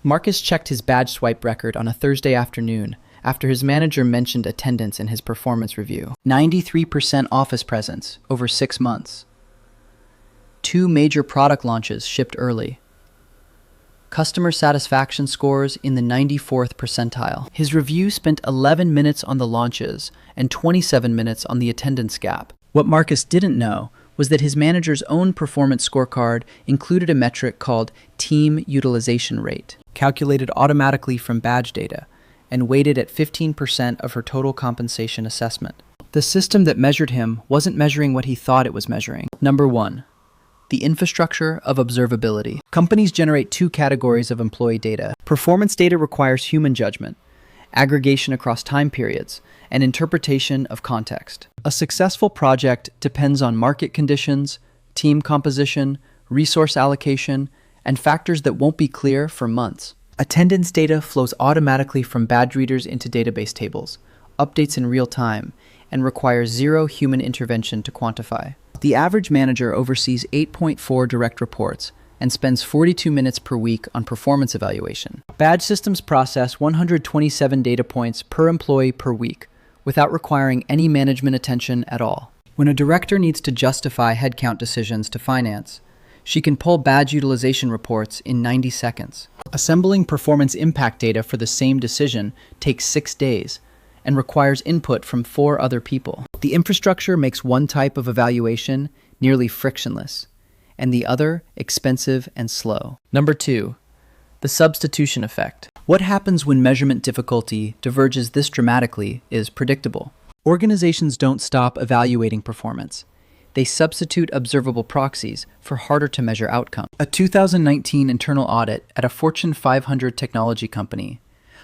Marcus checked his badge swipe record on a Thursday afternoon after his manager mentioned attendance in his performance review. 93% office presence over 6 months. 2 major product launches shipped early. Customer satisfaction scores in the 94th percentile. His review spent 11 minutes on the launches and 27 minutes on the attendance gap. What Marcus didn't know was that his manager's own performance scorecard included a metric called team utilization rate, calculated automatically from badge data, and weighted at 15% of her total compensation assessment. The system that measured him wasn't measuring what he thought it was measuring. Number 1. The infrastructure of observability. Companies generate 2 categories of employee data. Performance data requires human judgment, aggregation across time periods, and interpretation of context. A successful project depends on market conditions, team composition, resource allocation, and factors that won't be clear for months. Attendance data flows automatically from badge readers into database tables, updates in real time, and requires 0 human intervention to quantify. The average manager oversees 8.4 direct reports and spends 42 minutes per week on performance evaluation. Badge systems process 127 data points per employee per week without requiring any management attention at all. When a director needs to justify headcount decisions to finance, she can pull badge utilization reports in 90 seconds. Assembling performance impact data for the same decision takes 6 days and requires input from 4 other people. The infrastructure makes one type of evaluation nearly frictionless, and the other expensive and slow. Number 2, the substitution effect. What happens when measurement difficulty diverges this dramatically is predictable. Organizations don't stop evaluating performance. They substitute observable proxies for harder to measure outcomes. A 2019 internal audit at a Fortune 500 technology company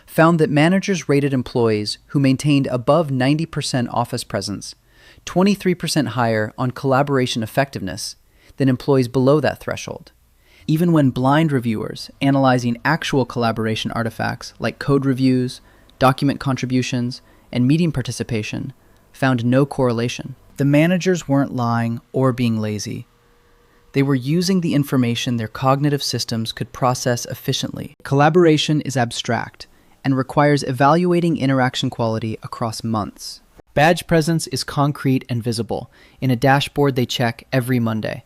found that managers rated employees who maintained above 90% office presence 23% higher on collaboration effectiveness than employees below that threshold, even when blind reviewers analyzing actual collaboration artifacts like code reviews, document contributions, and meeting participation found no correlation. The managers weren't lying or being lazy. They were using the information their cognitive systems could process efficiently. Collaboration is abstract and requires evaluating interaction quality across months. Badge presence is concrete and visible in a dashboard they check every Monday.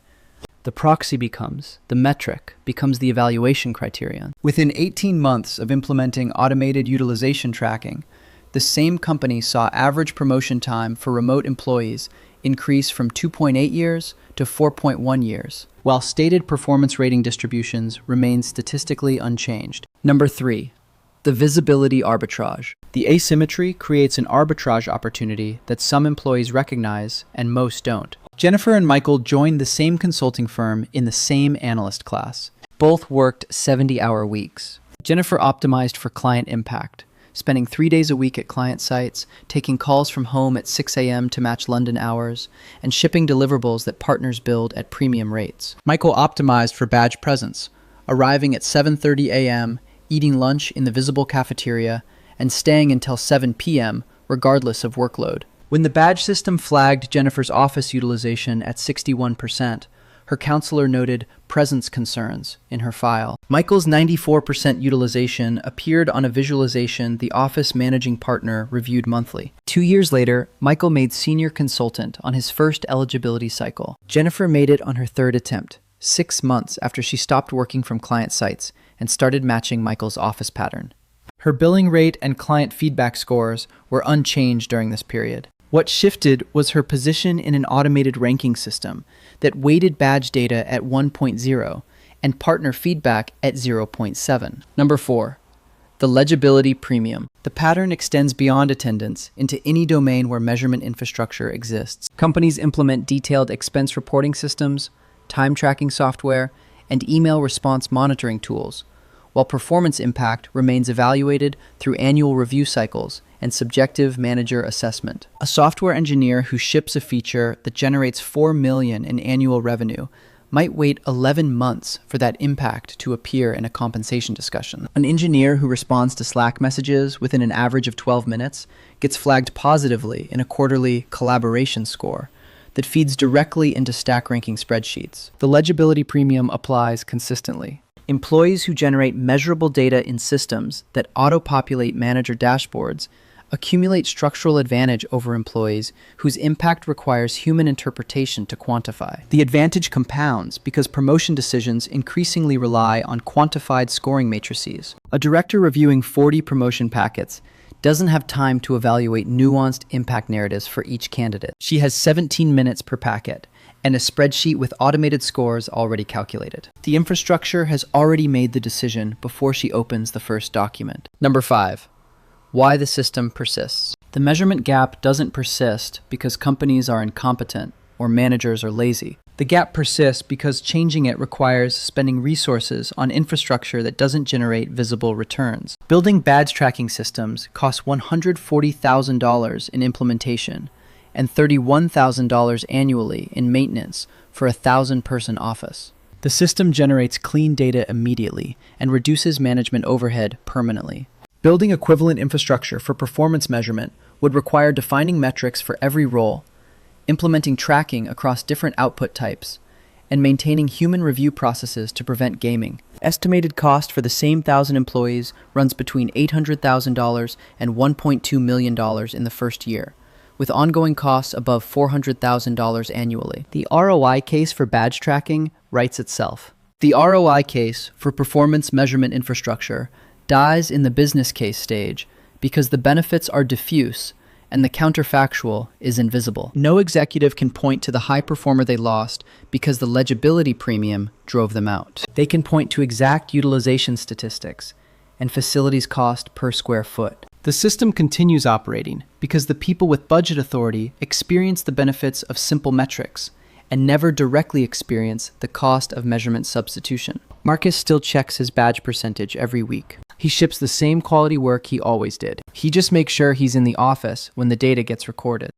The proxy becomes the metric, becomes the evaluation criterion. Within 18 months of implementing automated utilization tracking, the same company saw average promotion time for remote employees increase from 2.8 years to 4.1 years, while stated performance rating distributions remain statistically unchanged. Number 3. The visibility arbitrage. The asymmetry creates an arbitrage opportunity that some employees recognize and most don't. Jennifer and Michael joined the same consulting firm in the same analyst class. Both worked 70-hour weeks. Jennifer optimized for client impact, spending 3 days a week at client sites, taking calls from home at 6 a.m. to match London hours, and shipping deliverables that partners build at premium rates. Michael optimized for badge presence, arriving at 7:30 a.m., eating lunch in the visible cafeteria, and staying until 7 p.m. regardless of workload. When the badge system flagged Jennifer's office utilization at 61%, her counselor noted presence concerns in her file. Michael's 94% utilization appeared on a visualization the office managing partner reviewed monthly. 2 years later, Michael made senior consultant on his first eligibility cycle. Jennifer made it on her 3rd attempt, 6 months after she stopped working from client sites and started matching Michael's office pattern. Her billing rate and client feedback scores were unchanged during this period. What shifted was her position in an automated ranking system that weighted badge data at 1.0 and partner feedback at 0.7. Number 4, the legibility premium. The pattern extends beyond attendance into any domain where measurement infrastructure exists. Companies implement detailed expense reporting systems, time tracking software, and email response monitoring tools, while performance impact remains evaluated through annual review cycles and subjective manager assessment. A software engineer who ships a feature that generates $4 million in annual revenue might wait 11 months for that impact to appear in a compensation discussion. An engineer who responds to Slack messages within an average of 12 minutes gets flagged positively in a quarterly collaboration score that feeds directly into stack ranking spreadsheets. The legibility premium applies consistently. Employees who generate measurable data in systems that auto-populate manager dashboards accumulate structural advantage over employees whose impact requires human interpretation to quantify. The advantage compounds because promotion decisions increasingly rely on quantified scoring matrices. A director reviewing 40 promotion packets doesn't have time to evaluate nuanced impact narratives for each candidate. She has 17 minutes per packet and a spreadsheet with automated scores already calculated. The infrastructure has already made the decision before she opens the first document. Number 5. Why the system persists. The measurement gap doesn't persist because companies are incompetent or managers are lazy. The gap persists because changing it requires spending resources on infrastructure that doesn't generate visible returns. Building badge tracking systems costs $140,000 in implementation and $31,000 annually in maintenance for a 1,000-person office. The system generates clean data immediately and reduces management overhead permanently. Building equivalent infrastructure for performance measurement would require defining metrics for every role, implementing tracking across different output types, and maintaining human review processes to prevent gaming. Estimated cost for the same 1,000 employees runs between $800,000 and $1.2 million in the first year, with ongoing costs above $400,000 annually. The ROI case for badge tracking writes itself. The ROI case for performance measurement infrastructure dies in the business case stage because the benefits are diffuse and the counterfactual is invisible. No executive can point to the high performer they lost because the legibility premium drove them out. They can point to exact utilization statistics and facilities cost per square foot. The system continues operating because the people with budget authority experience the benefits of simple metrics and never directly experience the cost of measurement substitution. Marcus still checks his badge percentage every week. He ships the same quality work he always did. He just makes sure he's in the office when the data gets recorded.